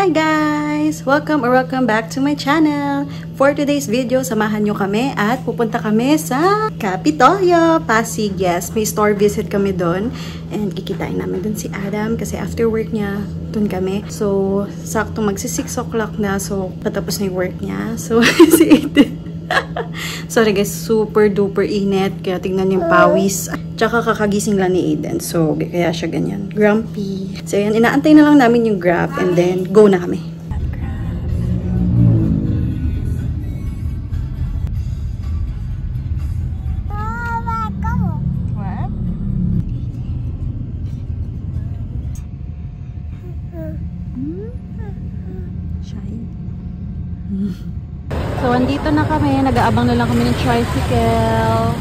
Hi guys! Welcome back to my channel. For today's video, samahan nyo kami at pupunta kami sa Kapitolyo, Pasig. Yes, may store visit kami doon. And kikitain namin doon si Adam kasi after work niya, doon kami. So, sakto magsi 6 o'clock na. So, patapos na yung work niya. So, si Aiden. Sorry guys, super duper init. Kaya tingnan yung pawis. Tsaka kakagising lang ni Aiden. So, kaya siya ganyan. Grumpy. So, yan. Inaantay na lang namin yung Grab. And then, go na kami. So, andito na kami. Nag-aabang na lang kami ng tricycle.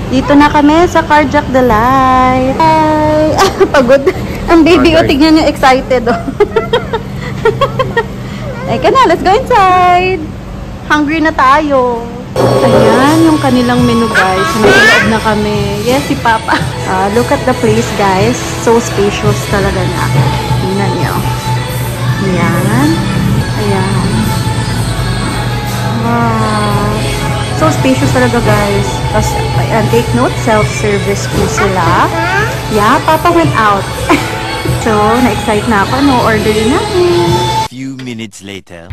Dito na kami sa Carjack Delight. Hi! Pagod. Ang baby ko, tignan nyo, excited. Oh. Eka na, let's go inside. Hungry na tayo. Ayan, yung kanilang menu guys. Nag-loob na kami. Yes, si Papa. Look at the place guys. So spacious talaga na. Tingnan nyo. Ayan. Ayan. Wow. So spacious talaga guys. Tapos, ayan, take note, self-service po sila. Yeah, Papa went out. So, na-excite na ako. No order na. Few minutes later.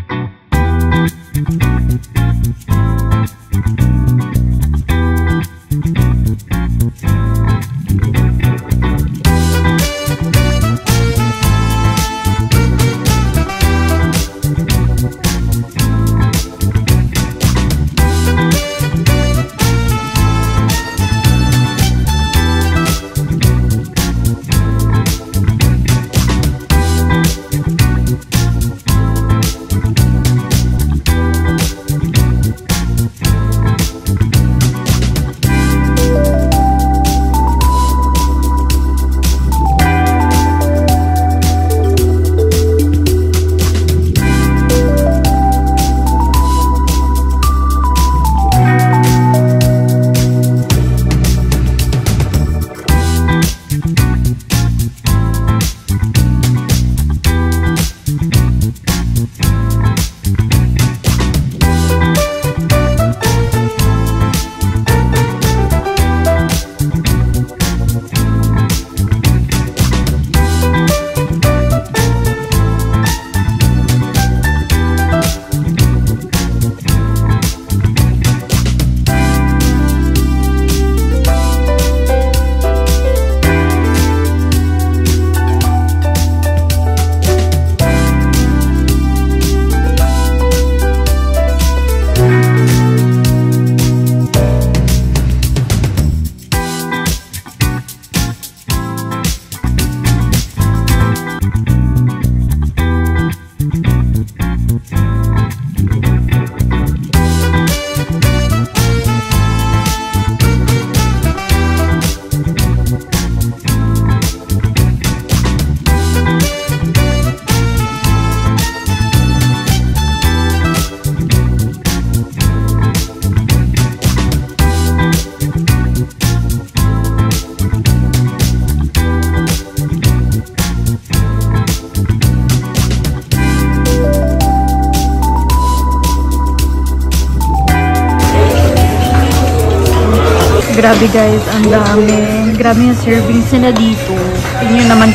Grabe guys, ang dami. Grabe yung servings nila dito. Tingnan naman,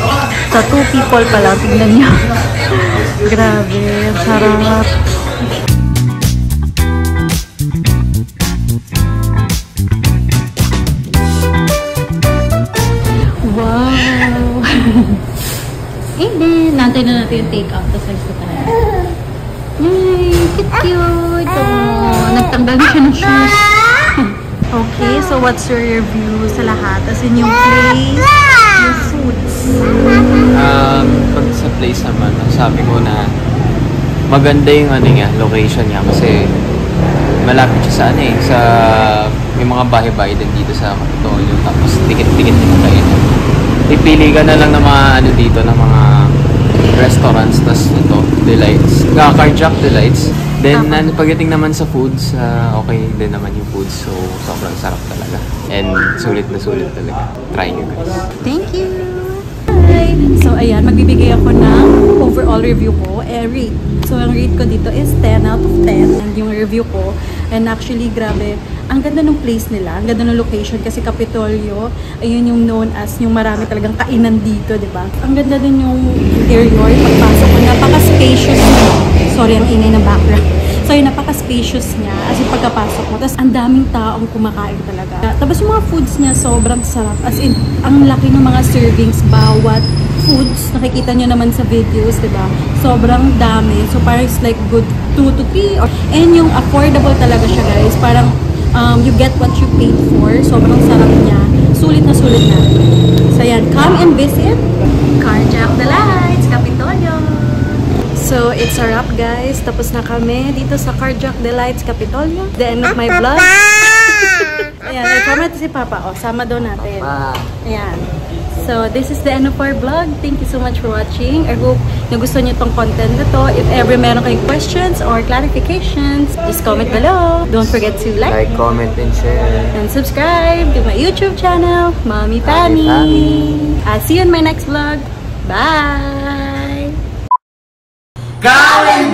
sa 2 people pala. Tingnan nyo. Grabe, sarap. Wow! And then, nantay na natin yung take-out. Tapos nagsa tayo. Yay! Cute! Oh, nagtanggal na siya ng shoes. Okay, so what's your review sa lahat? As in yung place, yung foods? Pag sa place naman, sabi ko na maganda yung location niya kasi malapit siya sa yung mga bahay-bahay din dito sa Kapitolyo. Tapos dikit-dikit din kayo. Ipili ka na lang ng mga dito, ng mga restaurants. Tapos ito, Delights. Carjack Delights. Then, pagdating naman sa foods, okay din naman yung foods. So, sobrang sarap talaga. And sulit na sulit talaga. Try nyo guys. Thank you! Bye! Okay, so ayan, magbibigay ako ng overall review ko, rate. So ang rate ko dito is 10 out of 10 and yung review ko. And actually, grabe, ang ganda ng place nila, ang ganda ng location kasi Capitolio, ayun yung known as yung marami talagang kainan dito, di ba? Ang ganda din yung interior, pagpasok ko, napaka-spacious niya. Sorry, ang ingay ng background. So yun, napaka-spacious niya as in pagkapasok mo. Tapos ang daming taong kumakain talaga. Tapos yung mga foods niya sobrang sarap. As in, ang laki ng mga servings bawat foods. Nakikita nyo naman sa videos, diba? Sobrang dami. So parang it's like good 2 to 3. And yung affordable talaga siya, guys. Parang you get what you paid for. Sobrang sarap niya. Sulit na sulit na. So yan, come and visit Carjack Delights, Capitolio. So, it's a wrap, guys. Tapos na kami dito sa Carjack Delights, Capitolio. The end of my vlog. Ayan, comment si Papa. O, sama daw natin. Ayan. So, this is the end of our vlog. Thank you so much for watching. I hope nagustuhan nyo tong content na to. If ever meron kayong questions or clarifications, just comment below. Don't forget to like, comment, and share. and subscribe to my YouTube channel, Mommy Pammy. I'll see you in my next vlog. Bye! Come and